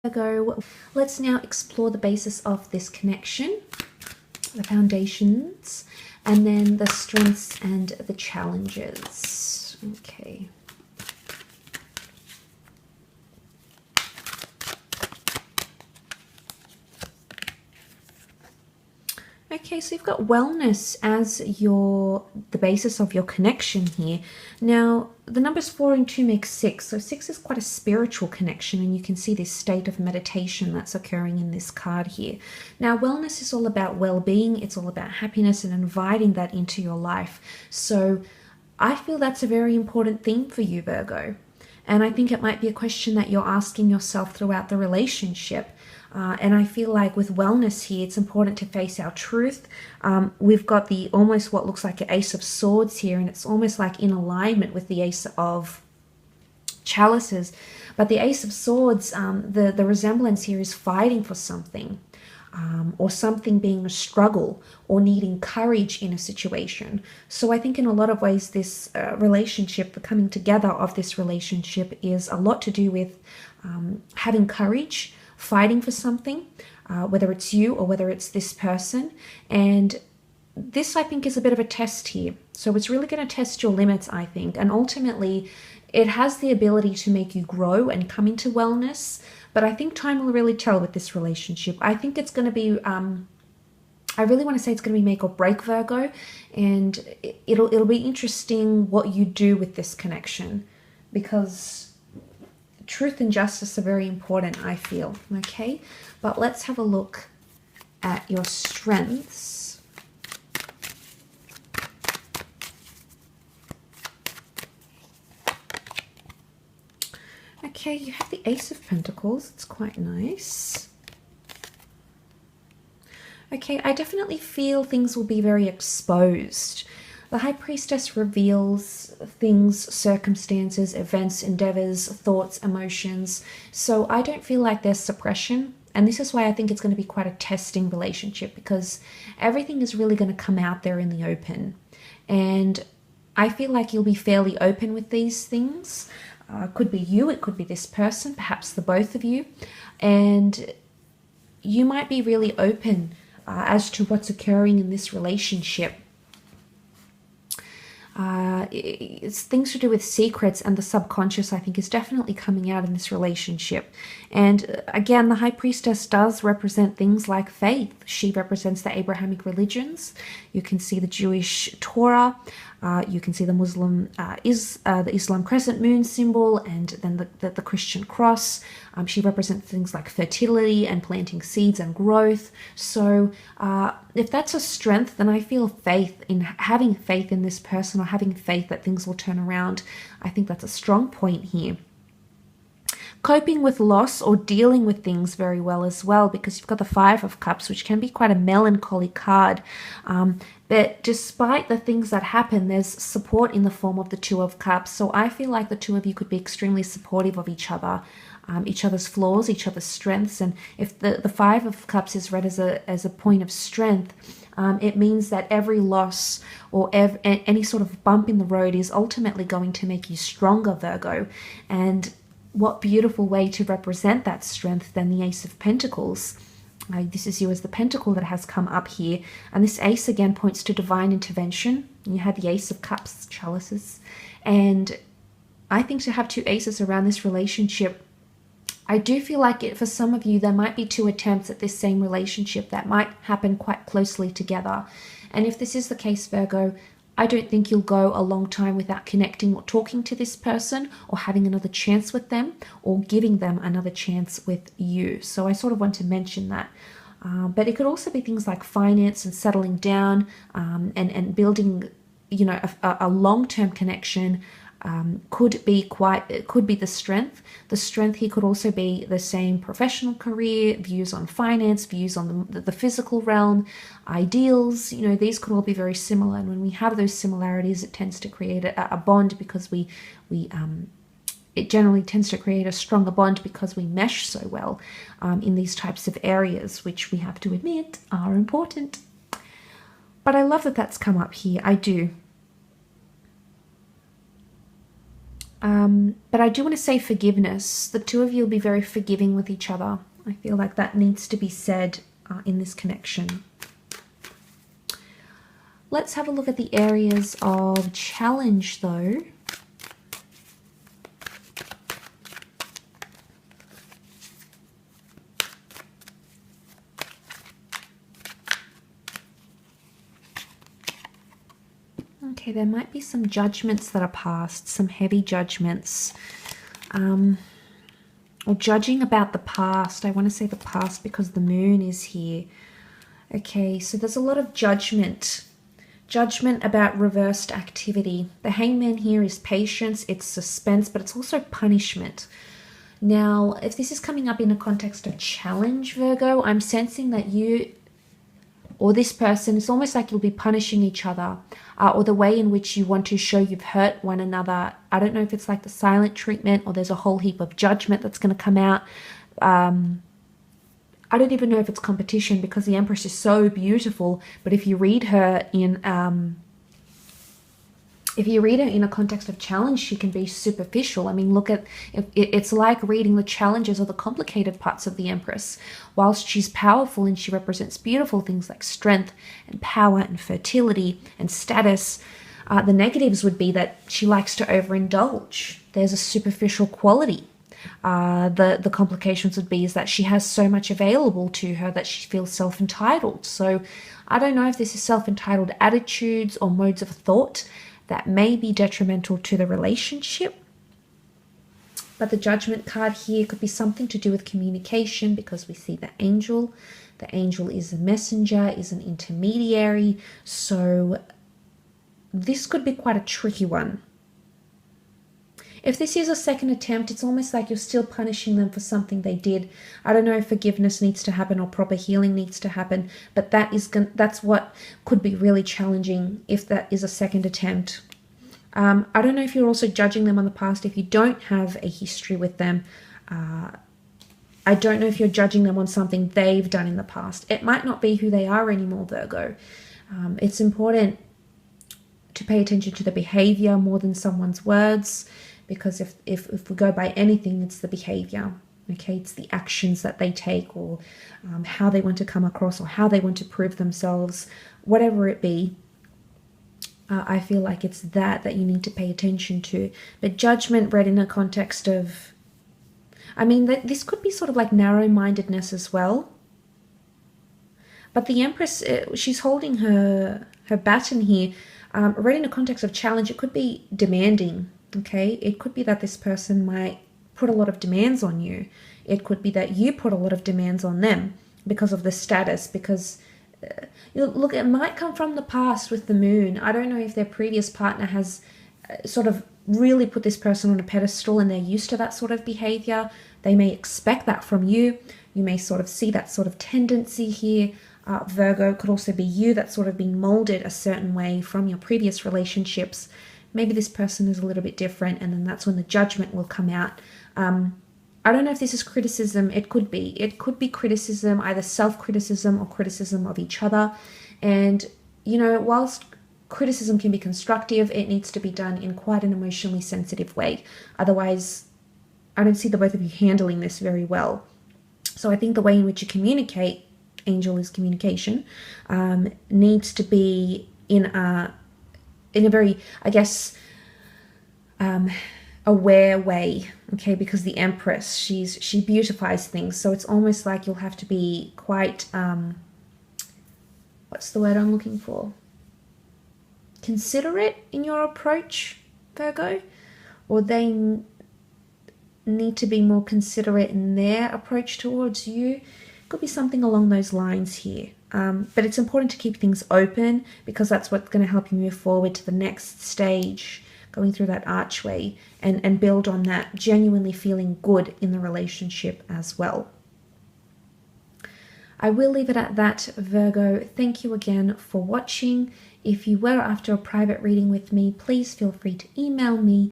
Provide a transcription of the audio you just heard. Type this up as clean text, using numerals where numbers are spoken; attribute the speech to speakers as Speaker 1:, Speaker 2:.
Speaker 1: Virgo, let's now explore the basis of this connection, the foundations, and then the strengths and the challenges. Okay. Okay, so you've got wellness as the basis of your connection here. Now, the numbers 4 and 2 make 6, so 6 is quite a spiritual connection, and you can see this state of meditation that's occurring in this card here. Now, wellness is all about well-being, it's all about happiness and inviting that into your life. So I feel that's a very important theme for you, Virgo. And I think it might be a question that you're asking yourself throughout the relationship. And I feel like with wellness here, it's important to face our truth. We've got the almost what looks like an Ace of Swords here, and it's almost like in alignment with the Ace of Chalices. But the Ace of Swords, the resemblance here is fighting for something, or something being a struggle, or needing courage in a situation. So I think in a lot of ways this relationship, the coming together of this relationship is a lot to do with having courage, fighting for something, whether it's you or whether it's this person. And this, I think, is a bit of a test here. So it's really going to test your limits, I think. And ultimately, it has the ability to make you grow and come into wellness. But I think time will really tell with this relationship. I think it's going to be, I really want to say it's going to be make or break, Virgo. And it'll be interesting what you do with this connection, because truth and justice are very important, I feel, okay? But let's have a look at your strengths. Okay, you have the Ace of Pentacles. It's quite nice. Okay, I definitely feel things will be very exposed. The High Priestess reveals things, circumstances, events, endeavors, thoughts, emotions. So I don't feel like there's suppression. And this is why I think it's going to be quite a testing relationship, because everything is really going to come out there in the open. And I feel like you'll be fairly open with these things. Could be you, it could be this person, perhaps the both of you. And you might be really open as to what's occurring in this relationship. It's things to do with secrets, and the subconscious, I think, is definitely coming out in this relationship. And again, the High Priestess does represent things like faith. She represents the Abrahamic religions. You can see the Jewish Torah. You can see the Muslim, the Islam crescent moon symbol, and then the Christian cross. She represents things like fertility and planting seeds and growth. So if that's a strength, then I feel faith in having faith in this person, or having faith that things will turn around. I think that's a strong point here. Coping with loss or dealing with things very well as well, because you've got the Five of Cups, which can be quite a melancholy card. But despite the things that happen, there's support in the form of the Two of Cups. So I feel like the two of you could be extremely supportive of each other, each other's flaws, each other's strengths. And if the Five of Cups is read as a point of strength, it means that every loss or any sort of bump in the road is ultimately going to make you stronger, Virgo. And what beautiful way to represent that strength than the Ace of Pentacles. This is you as the pentacle that has come up here. And this ace again points to divine intervention. You had the Ace of Cups, chalices. And I think to have two aces around this relationship, I do feel like for some of you, there might be two attempts at this same relationship that might happen quite closely together. And if this is the case, Virgo, I don't think you'll go a long time without connecting or talking to this person, or having another chance with them, or giving them another chance with you. So I sort of want to mention that. But it could also be things like finance and settling down, and building, a long-term connection. Could be the strength. The strength here could also be the same professional career, views on finance, views on the physical realm, ideals. These could all be very similar. And when we have those similarities, it tends to create a bond, because it generally tends to create a stronger bond because we mesh so well in these types of areas, which we have to admit are important. But I love that that's come up here. I do. But I do want to say forgiveness. The two of you will be very forgiving with each other. I feel like that needs to be said in this connection. Let's have a look at the areas of challenge, though. Okay, there might be some judgments that are passed, some heavy judgments. Or judging about the past. I want to say the past because the moon is here. Okay, so there's a lot of judgment. Judgment about reversed activity. The hangman here is patience, it's suspense, but it's also punishment. Now, if this is coming up in a context of challenge, Virgo, I'm sensing that you or this person, it's almost like you'll be punishing each other, or the way in which you want to show you've hurt one another. I don't know if it's like the silent treatment or there's a whole heap of judgment that's going to come out. I don't even know if it's competition because the Empress is so beautiful, but if you read her in a context of challenge, she can be superficial. I mean, look at it's like reading the challenges or the complicated parts of the Empress. Whilst she's powerful and she represents beautiful things like strength and power and fertility and status, the negatives would be that she likes to overindulge. There's a superficial quality. The complications would be is that she has so much available to her that she feels self-entitled. So I don't know if this is self-entitled attitudes or modes of thought that may be detrimental to the relationship. But the Judgment card here could be something to do with communication because we see the angel. The angel is a messenger, is an intermediary. So this could be quite a tricky one. If this is a second attempt, it's almost like you're still punishing them for something they did. I don't know if forgiveness needs to happen or proper healing needs to happen, but that's what could be really challenging if that is a second attempt. I don't know if you're also judging them on the past if you don't have a history with them. I don't know if you're judging them on something they've done in the past. It might not be who they are anymore, Virgo. It's important to pay attention to the behavior more than someone's words. Because if we go by anything, it's the behavior, okay? It's the actions that they take or how they want to come across or how they want to prove themselves, whatever it be. I feel like it's that you need to pay attention to. But judgment read in a context of, I mean, this could be sort of like narrow-mindedness as well. But the Empress, she's holding her baton here. Read in a context of challenge, it could be demanding. Okay, it could be that this person might put a lot of demands on you. It could be that you put a lot of demands on them because of the status, because look, it might come from the past with the moon. I don't know if their previous partner has sort of really put this person on a pedestal and they're used to that sort of behavior. They may expect that from you. You may sort of see that sort of tendency here. Virgo, could also be you that's sort of been molded a certain way from your previous relationships. Maybe this person is a little bit different, and then that's when the judgment will come out. I don't know if this is criticism. It could be. It could be criticism, either self-criticism or criticism of each other. And, you know, whilst criticism can be constructive, it needs to be done in quite an emotionally sensitive way. Otherwise, I don't see the both of you handling this very well. So I think the way in which you communicate, angel is communication, needs to be in a very, I guess, aware way, okay? Because the Empress, she beautifies things, so it's almost like you'll have to be quite, what's the word I'm looking for? Considerate in your approach, Virgo, or they need to be more considerate in their approach towards you. Could be something along those lines here. But it's important to keep things open because that's what's going to help you move forward to the next stage, going through that archway and build on that, genuinely feeling good in the relationship as well. I will leave it at that, Virgo. Thank you again for watching. If you were after a private reading with me, please feel free to email me